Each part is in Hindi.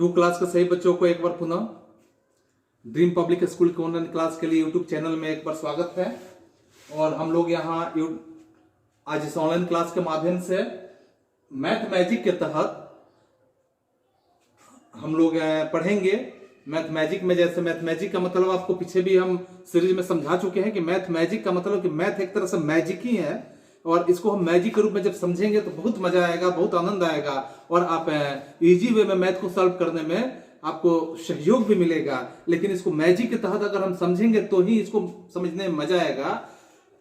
टू क्लास के सभी बच्चों को एक बार पुनः ड्रीम पब्लिक स्कूल के ऑनलाइन क्लास के लिए यूट्यूब चैनल में एक बार स्वागत है। और हम लोग यहाँ आज इस ऑनलाइन क्लास के माध्यम से मैथ मैजिक के तहत हम लोग पढ़ेंगे। मैथ मैजिक में जैसे मैथ मैजिक का मतलब आपको पीछे भी हम सीरीज में समझा चुके हैं कि मैथ मैजिक का मतलब कि मैथ एक तरह से मैजिक ही है और इसको हम मैजिक के रूप में जब समझेंगे तो बहुत मजा आएगा, बहुत आनंद आएगा और आप इजी वे में मैथ को सॉल्व करने में आपको सहयोग भी मिलेगा। लेकिन इसको मैजिक के तहत अगर हम समझेंगे तो ही इसको समझने में मजा आएगा।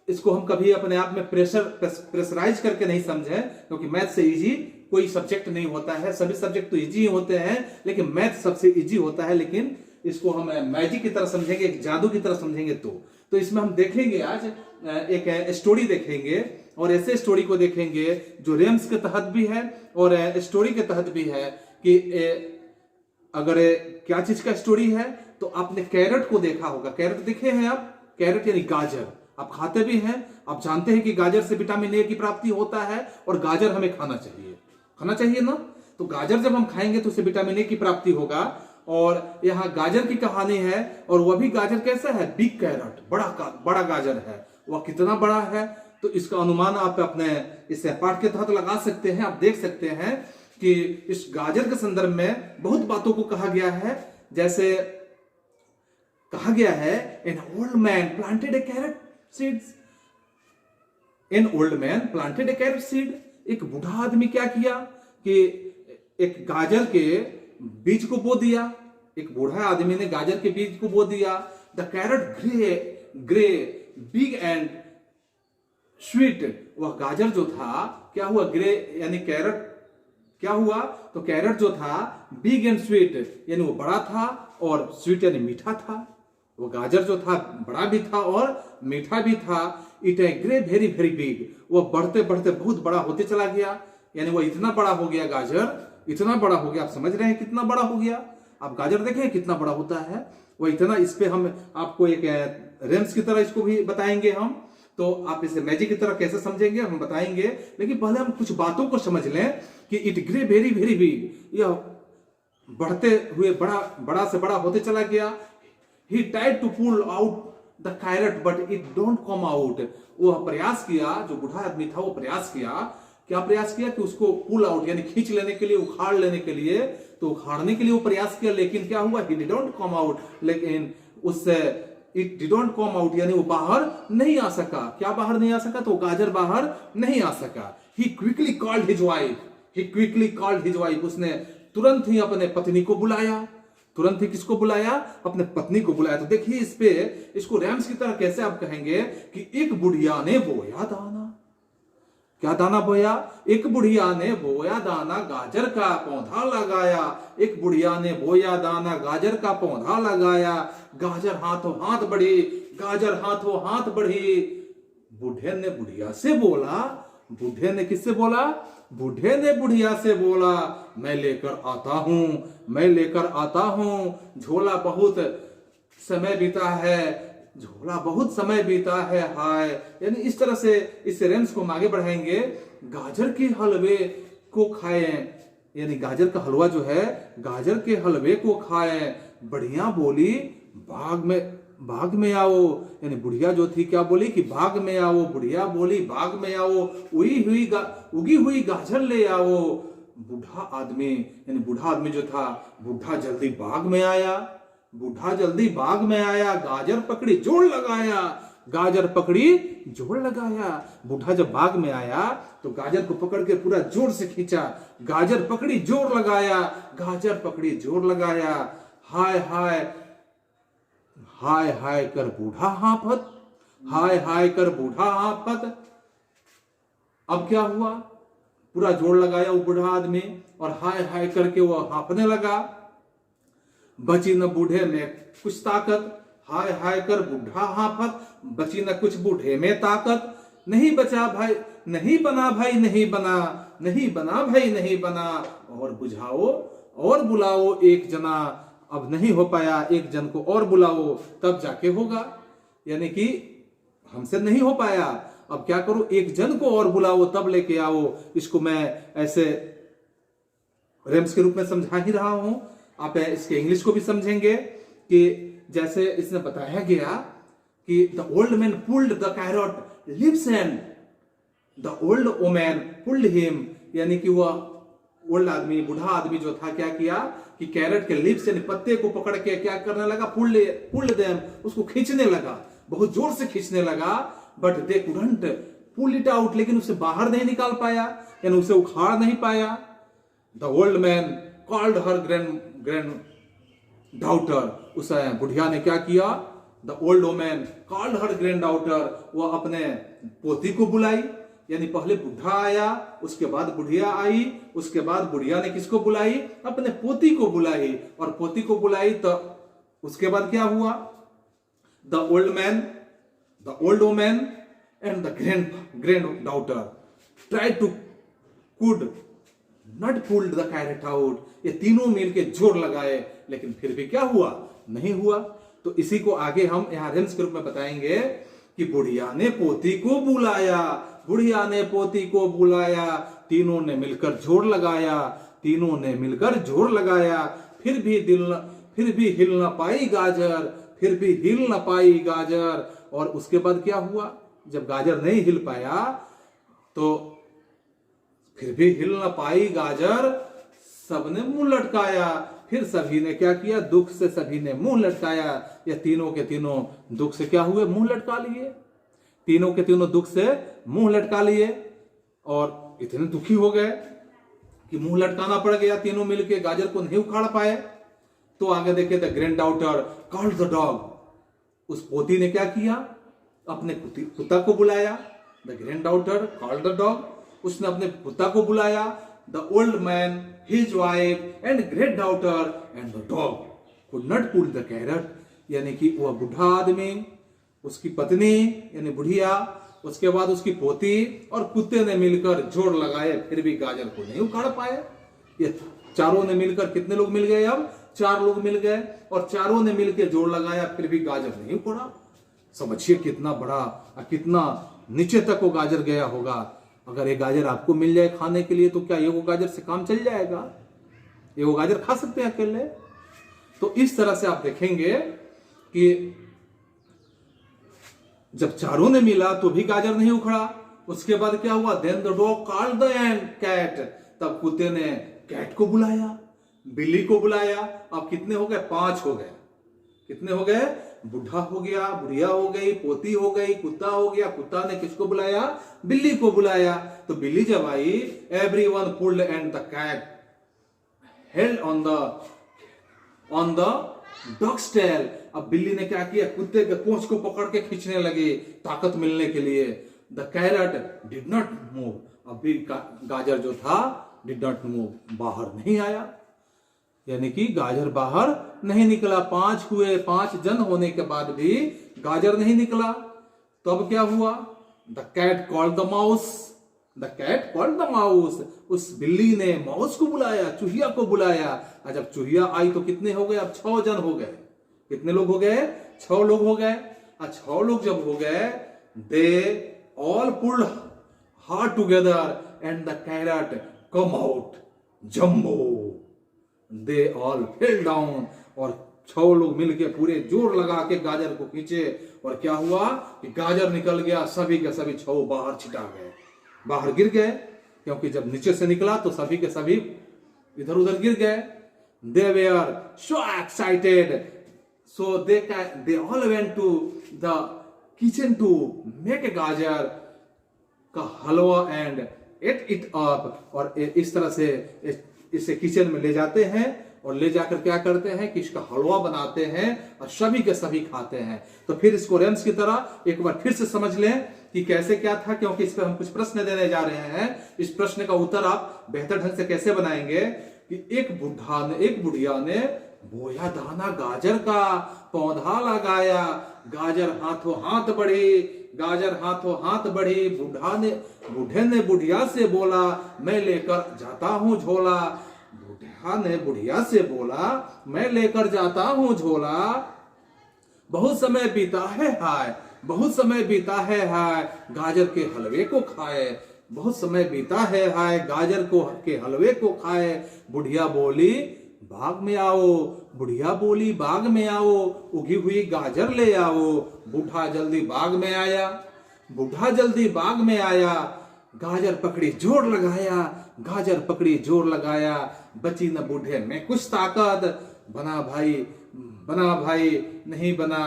इसको हम कभी अपने आप में प्रेशराइज करके नहीं समझे, क्योंकि मैथ से इजी कोई सब्जेक्ट नहीं होता है। सभी सब्जेक्ट तो इजी होते हैं लेकिन मैथ सबसे इजी होता है। लेकिन इसको हम मैजिक की तरह समझेंगे, एक जादू की तरह समझेंगे तो इसमें हम देखेंगे आज एक स्टोरी देखेंगे और ऐसे स्टोरी को देखेंगे जो रेम्स के तहत भी है और स्टोरी के तहत भी है कि अगर क्या चीज का स्टोरी है तो आपने कैरेट को देखा होगा। कैरेट देखे हैं आप? कैरेट यानी गाजर आप खाते भी हैं। आप जानते हैं कि गाजर से विटामिन ए की प्राप्ति होता है और गाजर हमें खाना चाहिए ना। तो गाजर जब हम खाएंगे तो उससे विटामिन ए की प्राप्ति होगा। और यहाँ गाजर की कहानी है और वह भी गाजर कैसा है? बिग कैरेट, बड़ा गाजर है। वह कितना बड़ा है तो इसका अनुमान आप अपने इस पाठ के तहत लगा सकते हैं। आप देख सकते हैं कि इस गाजर के संदर्भ में बहुत बातों को कहा गया है। जैसे कहा गया है an old man planted a carrot seeds. An old man planted a carrot seed. एक बूढ़ा आदमी क्या किया कि एक गाजर के बीज को बो दिया। एक बूढ़ा आदमी ने गाजर के बीज को बो दिया। The carat grey big and sweet. वह गाजर जो था क्या हुआ? ग्रे यानी कैरेट क्या हुआ? तो कैरेट जो था बिग एंड स्वीट यानी वो बड़ा था और स्वीट यानी मीठा था। वो गाजर जो था बड़ा भी था और मीठा भी था। It A grey very very big. वो बढ़ते बढ़ते बहुत बड़ा होते चला गया, यानी वो इतना बड़ा हो गया, गाजर इतना बड़ा हो गया। आप समझ रहे हैं कितना बड़ा हो गया? आप गाजर देखें कितना बड़ा होता है वो इतना। इस पे हम आपको एक रेम्स की तरह इसको भी बताएंगे हम। तो आप इसे मैजिक की तरह कैसे समझेंगे हम बताएंगे, लेकिन पहले हम कुछ बातों को समझ लें कि it grew very very big. यह बढ़ते हुए बड़ा से बड़ा होते चला गया। He tried to pull out the carrot but it don't come out. वो प्रयास किया, जो बूढ़ा आदमी था वो प्रयास किया। क्या प्रयास किया? कि उसको पुल आउट यानी खींच लेने के लिए, उखाड़ लेने के लिए। तो उखाड़ने के लिए वो प्रयास किया, लेकिन क्या हुआ? He didn't come out. लेकिन उससे इट डिडंट कम आउट यानी वो बाहर नहीं आ सका। क्या बाहर नहीं आ सका? तो गाजर बाहर नहीं आ सका। ही क्विकली कॉल्ड हिज वाइफ। उसने तुरंत ही अपने पत्नी को बुलाया। तुरंत ही किसको बुलाया? अपने पत्नी को बुलाया। तो देखिए इस पे इसको रैम्स की तरह कैसे आप कहेंगे कि एक बुढ़िया ने बोया दाना। क्या दाना बोया? एक बुढ़िया ने बोया दाना, गाजर का पौधा लगाया। एक बुढ़िया ने बोया दाना, गाजर का पौधा लगाया। गाजर हाथों हाथ बढ़ी, गाजर हाथों हाथ बढ़ी। बूढ़े ने बुढ़िया से बोला। बूढ़े ने किससे बोला? बूढ़े ने बुढ़िया से बोला, मैं लेकर आता हूं। झोला बहुत समय बीता है हाय। यानी इस तरह से इस रेम्स को आगे बढ़ाएंगे। गाजर के हलवे को खाएं, यानी गाजर का हलवा जो है गाजर के हलवे को खाएं। बढ़िया बोली बाग में आओ। यानी बुढ़िया जो थी क्या बोली? कि बाग में आओ। बुढ़िया बोली बाग में आओ, उगी हुई गाजर ले आओ। बूढ़ा आदमी जो था, बूढ़ा जल्दी बाग में आया। गाजर पकड़ी जोड़ लगाया। बूढ़ा जब बाग में आया तो गाजर को पकड़ के पूरा जोर से खींचा। गाजर पकड़ी जोर लगाया। हाय कर बूढ़ा हाफत। अब क्या हुआ? पूरा जोर लगाया वो बूढ़ा आदमी और हाय करके वो हाफने लगा। बची न बूढ़े में कुछ ताकत। हाय कर बूढ़ा हाफत, बची न कुछ बूढ़े में ताकत। नहीं बचा भाई नहीं बना। और बुझाओ और बुलाओ एक जना। अब नहीं हो पाया, एक जन को और बुलाओ तब जाके होगा। यानी कि हमसे नहीं हो पाया, अब क्या करो, एक जन को और बुलाओ तब लेके आओ। इसको मैं ऐसे रेम्स के रूप में समझा ही रहा हूं। आप इसके इंग्लिश को भी समझेंगे कि जैसे इसने बताया गया कि the old man pulled the carrot lips and the old woman pulled him, यानी कि वह ओल्ड आदमी, बूढ़ा आदमी जो था, क्या किया कि कैरेट के लिप्स यानी पत्ते को पकड़ के क्या करने लगा, पुल्ड देम, उसको खींचने लगा, बहुत जोर से खींचने लगा, but they couldn't pull it out, लेकिन उसे बाहर नहीं निकाल पाया, यानी उसे उखाड़ नहीं पाया। The old man called her grand daughter, उस बुढ़िया ने क्या किया, the old woman called her grand daughter, वह अपने पोती को बुलाई, यानी पहले बुढ़ा आया, उसके बाद बुढ़िया आई, उसके बाद बुढ़िया ने किसको बुलाई, अपने पोती को बुलाई, और पोती को बुलाई तो उसके बाद क्या हुआ, the old woman and the granddaughter try to could not pulled the carrot out, ये तीनों मिलके जोर लगाए, लेकिन फिर भी क्या हुआ, नहीं हुआ। तो इसी को आगे हम यहाँ रेम्स के रूप में बताएंगे कि बुढ़िया ने पोती को बुलाया, बुढ़िया ने पोती को बुलाया, तीनों ने मिलकर जोर लगाया, तीनों ने मिलकर जोर लगाया, फिर भी हिल ना पाई गाजर, फिर भी हिल ना पाई गाजर। और उसके बाद क्या हुआ, जब गाजर नहीं हिल पाया तो फिर भी हिल ना पाई गाजर, सबने मुंह लटकाया, फिर सभी ने क्या किया, दुख से सभी ने मुंह लटकाया। या तीनों के तीनों दुख से क्या हुए, मुंह लटका लिए, तीनों के तीनों दुख से मुंह लटका लिए, और इतने दुखी हो गए कि मुंह लटकाना पड़ गया, तीनों मिलके गाजर को नहीं उखाड़ पाए। तो आगे देखे, the granddaughter called the dog, उस पोती ने क्या किया, अपने कुत्ता को बुलाया, the granddaughter called the dog, उसने अपने कुत्ता को बुलाया, the old man, his wife and great daughter and the dog could not pull the carrot, यानी कि वह बूढ़ा आदमी, उसकी पत्नी यानी बुढ़िया, उसके बाद उसकी पोती और कुत्ते ने मिलकर जोर लगाए, फिर भी गाजर को नहीं उखाड़ पाए। ये चारों ने मिलकर, कितने लोग मिल गए, अब 4 लोग मिल गए, और चारों ने मिलकर जोर लगाया, फिर भी गाजर नहीं उखड़ा। समझिए कितना बड़ा, कितना नीचे तक वो गाजर गया होगा। अगर ये गाजर आपको मिल जाए खाने के लिए तो क्या ये वो गाजर से काम चल जाएगा, ये वो गाजर खा सकते हैं अकेले। तो इस तरह से आप देखेंगे कि जब चारों ने मिला तो भी गाजर नहीं उखड़ा। उसके बाद क्या हुआ, then the dog called the cat, तब कुत्ते ने कैट को बुलाया, बिल्ली को बुलाया। अब कितने हो गए, 5 हो गए। कितने हो गए, बुढ़ा हो गया, बुढ़िया हो गई, पोती हो गई, कुत्ता हो गया। कुत्ता ने किसको बुलाया, बिल्ली को बुलाया। तो बिल्ली जब आई, everyone pulled and the cat held on the dog's tail. अब बिल्ली ने क्या किया, कुत्ते के पूंछ को पकड़ के खींचने लगी ताकत मिलने के लिए। The carat did not move, अब भी गाजर जो था डिड नॉट मूव, बाहर नहीं आया, यानी कि गाजर बाहर नहीं निकला। 5 हुए, 5 जन होने के बाद भी गाजर नहीं निकला। तो अब क्या हुआ, the cat called the mouse, the cat called the mouse, उस बिल्ली ने माउस को बुलाया, चूहिया को बुलाया। और जब चूहिया आई तो कितने हो गए, अब 6 जन हो गए। कितने लोग हो गए, 6 लोग हो गए। और 6 लोग जब हो गए, they all pulled hard together and the carat come out jumbo, they all fell down. और 6 लोग मिलके पूरे जोर लगा के गाजर को खींचे, और क्या हुआ कि गाजर निकल गया, सभी के सभी 6 बाहर छिटा गए, बाहर गिर गए। क्योंकि जब नीचे से निकला तो सभी के सभी इधर उधर गिर गए। They were so excited, so they all went to the kitchen to make a गाजर का हलवा and ate it up। और इस तरह से इसे किचन में ले जाते हैं, और ले जाकर क्या करते हैं कि इसका हलवा बनाते हैं, और सभी के सभी खाते हैं। तो फिर इसको रेम्स की तरह एक बार फिर से समझ लें कि कैसे क्या था, क्योंकि इस पर हम कुछ प्रश्न देने जा रहे हैं। इस प्रश्न का उत्तर आप बेहतर ढंग से कैसे बनाएंगे कि एक बुढ़िया ने बोया दाना गाजर का, पौधा लगाया, गाजर हाथों हाथ बढ़ी, गाजर हाथों हाथ बढ़ी। बूढ़े ने बुढ़िया से बोला, मैं लेकर जाता हूं झोला। बुढ़िया ने बुढ़िया से बोला, मैं लेकर जाता हूं झोला। बहुत समय बीता है हाय, बहुत समय बीता है हाय, गाजर के हलवे को खाए। बहुत समय बीता है हाय, गाजर के हलवे को खाए। बुढ़िया बोली, बाग में आओ। बुढ़िया बोली बाग में आओ, उगी हुई गाजर ले आओ। बूढ़ा जल्दी बाग में आया, बूढ़ा जल्दी बाग में आया। गाजर पकड़ी जोर लगाया, गाजर पकड़ी जोर लगाया। बची न बूढ़े में कुछ ताकत, बना भाई नहीं बना।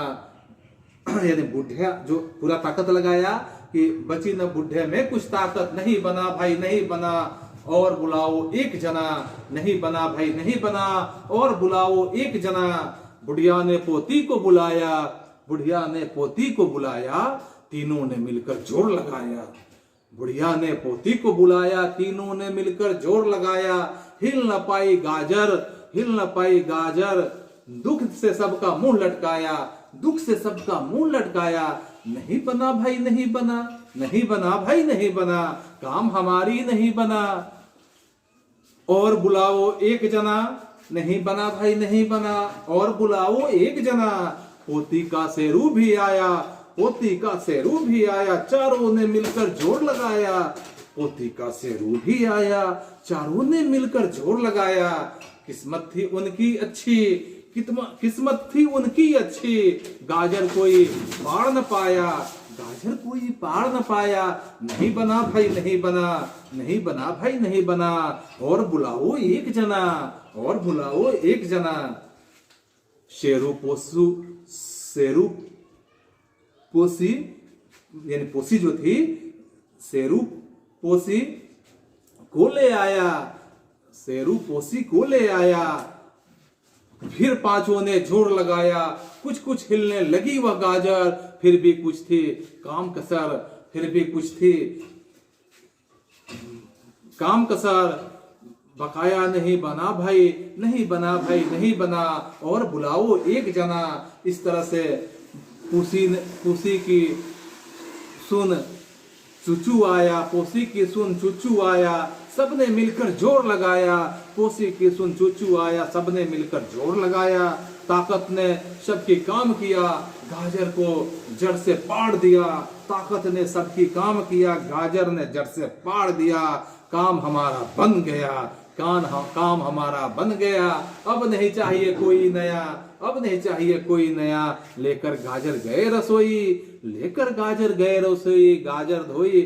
यानी बूढ़ा जो पूरा ताकत लगाया कि बची न बूढ़े में कुछ ताकत, नहीं बना भाई नहीं बना। और बुलाओ एक जना, नहीं बना भाई नहीं बना। और बुलाओ एक जना। बुढ़िया ने पोती को बुलाया, बुढ़िया ने पोती को बुलाया। तीनों ने मिलकर जोर लगाया, बुढ़िया ने पोती को बुलाया। तीनों ने मिलकर जोर लगाया। हिल न पाई गाजर, हिल न पाई गाजर। दुख से सबका मुंह लटकाया, दुख से सबका मुंह लटकाया। नहीं बना भाई नहीं बना, नहीं बना भाई नहीं बना। काम हमारी नहीं बना। और बुलाओ एक जना, नहीं बना भाई नहीं बना। और बुलाओ एक जना। पोती का शेरू भी आया, पोती का शेरू भी आया। चारों ने मिलकर जोर लगाया, पोती का शेरू भी आया। चारों ने मिलकर जोर लगाया। किस्मत थी उनकी अच्छी, किस्मत थी उनकी अच्छी। गाजर कोई पाड़ न पाया, गाजर कोई पाड़ न पाया। नहीं बना भाई नहीं बना, नहीं बना भाई नहीं बना। और बुलाओ एक जना, और बुलाओ एक जना। शेरू पोसी यानी पोसी जो थी, शेरू पोसी को ले आया, शेरू पोसी को ले आया। फिर पांचों ने जोर लगाया। कुछ कुछ हिलने लगी वह गाजर, फिर भी कुछ थी काम कसर, फिर भी कुछ थी काम कसर। बकाया नहीं बना भाई नहीं बना भाई नहीं बना। और बुलाओ एक जना। इस तरह से पूसी की सुन चुचू आया, पोसी की सुन चुचू आया। सबने मिलकर जोर लगाया, पोसी की सुन चुचू आया। सबने मिलकर जोर लगाया। ताकत ने सबकी काम किया, गाजर को जड़ से पाड़ दिया। ताकत ने सबकी काम किया, गाजर ने जड़ से पाड़ दिया। काम हमारा बन गया, काम हमारा बन गया। अब नहीं चाहिए कोई नया, अब नहीं चाहिए कोई नया। लेकर गाजर गए रसोई, लेकर गाजर गए रसोई। गाजर धोई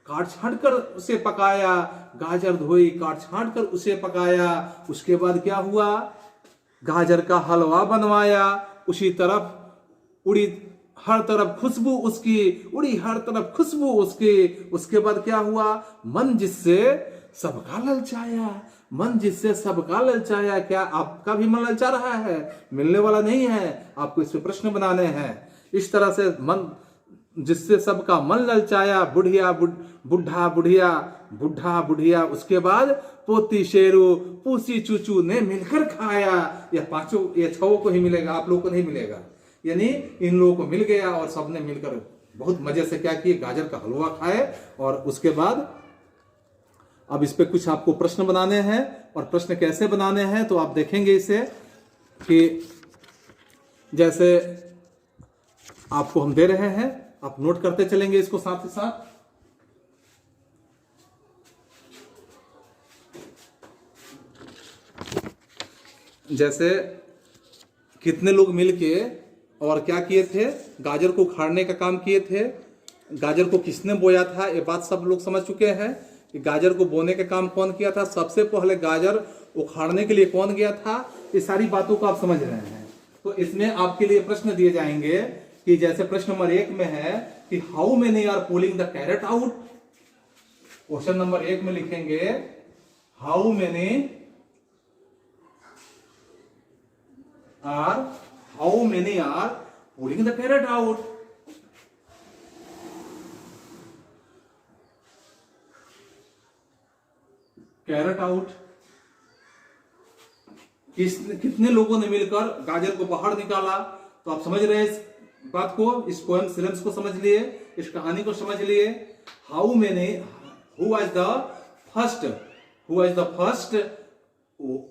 काट छाट कर उसे पकाया, गाजर धोई काट छाट कर उसे पकाया। उसके बाद क्या हुआ, गाजर का हलवा बनवाया। उसी तरफ उड़ी हर तरफ खुशबू उसकी, उड़ी हर तरफ खुशबू उसकी। उसके बाद क्या हुआ, मन जिससे सबका ललचाया, मन जिससे सबका ललचाया। क्या आपका भी मन ललचा रहा है? मिलने वाला नहीं है, आपको इस पे प्रश्न बनाने हैं। इस तरह से मन जिससे सबका मन ललचाया। बुढ़िया बुढ़ा बुढ़िया, बुढ़ा बुढ़िया। उसके बाद पोती शेरू पूसी चूचू ने मिलकर खाया। यह पांचों, ये छओं को ही मिलेगा, आप लोगों को नहीं मिलेगा। यानी इन लोगों को मिल गया और सबने मिलकर बहुत मजे से क्या किए, गाजर का हलवा खाए। और उसके बाद अब इस पे कुछ आपको प्रश्न बनाने हैं। और प्रश्न कैसे बनाने हैं तो आप देखेंगे इसे कि जैसे आपको हम दे रहे हैं, आप नोट करते चलेंगे इसको साथ ही साथ। जैसे कितने लोग मिलके और क्या किए थे, गाजर को उखाड़ने का काम किए थे। गाजर को किसने बोया था, ये बात सब लोग समझ चुके हैं कि गाजर को बोने का काम कौन किया था। सबसे पहले गाजर उखाड़ने के लिए कौन गया था, ये सारी बातों को आप समझ रहे हैं। तो इसमें आपके लिए प्रश्न दिए जाएंगे कि जैसे प्रश्न नंबर 1 में है कि how many are pulling the carrot out. Question number 1 में लिखेंगे how many are pulling the carrot out. Carrot out, कितने लोगों ने मिलकर गाजर को बाहर निकाला। तो आप समझ रहे हैं इस बात को, इस कोइंसिडेंस को समझ लिए, इस कहानी को समझ लिए। How many, who was the first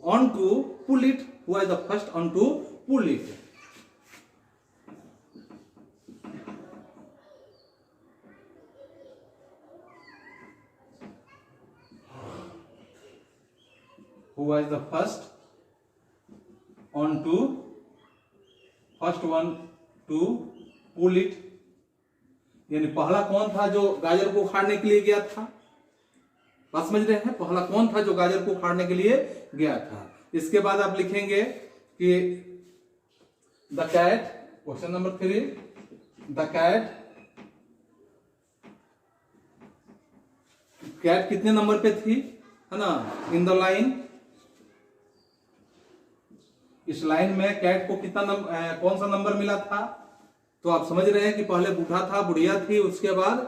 one to pull it, who was the first one to pull it. Who was the first on to first one to pull it, यानी पहला कौन था जो गाजर को उखाड़ने के लिए गया था? बात समझ रहे हैं? पहला कौन था जो गाजर को उखाड़ने के लिए गया था? इसके बाद आप लिखेंगे कि the cat, question number 3, the cat कितने नंबर पे थी, है ना? इन द लाइन, इस लाइन में कैट को कितना कौन सा नंबर मिला था? तो आप समझ रहे हैं कि पहले बूढ़ा था, बुढ़िया थी, उसके बाद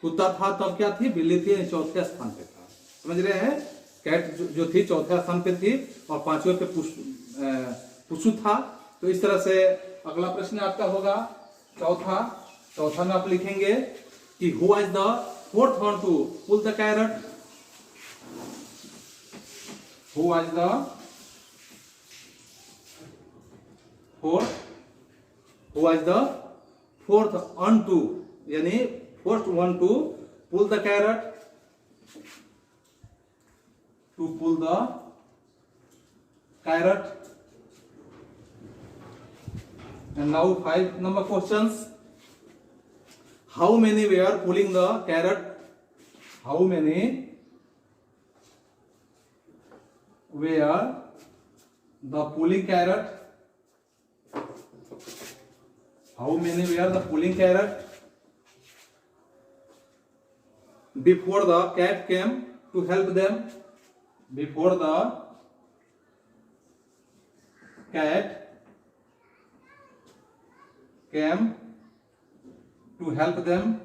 कुत्ता था, तब क्या थी? बिल्ली थी, चौथे स्थान पे था। समझ रहे हैं? कैट जो थी चौथे स्थान पे थी और पांचवें पे पुशु था। तो इस तरह से अगला प्रश्न आपका होगा चौथा में आप लिखेंगे कि who was the fourth one to pull the carrot, who was the fourth one to, यानी first one to pull the carrot, to pull the carrot. And now 5 number questions. How many were pulling the carrot? How many were the pulling carrot? How many were the pulling carrot before the cat came to help them? Before the cat came to help them.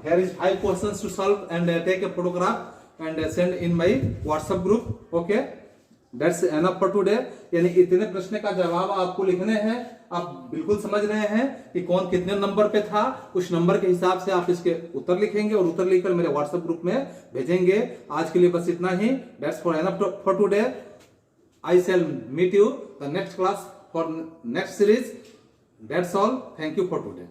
Here is 5 questions to solve and take a photograph and send in my WhatsApp group. Okay, that's enough for today. यानी इतने प्रश्न का जवाब आपको लिखने हैं। आप बिल्कुल समझ रहे हैं कि कौन कितने नंबर पे था, उस नंबर के हिसाब से आप इसके उत्तर लिखेंगे और उत्तर लिखकर मेरे व्हाट्सएप ग्रुप में भेजेंगे। आज के लिए बस इतना ही। That's for enough for today. I shall meet you the next class for next series. That's all. Thank you for today.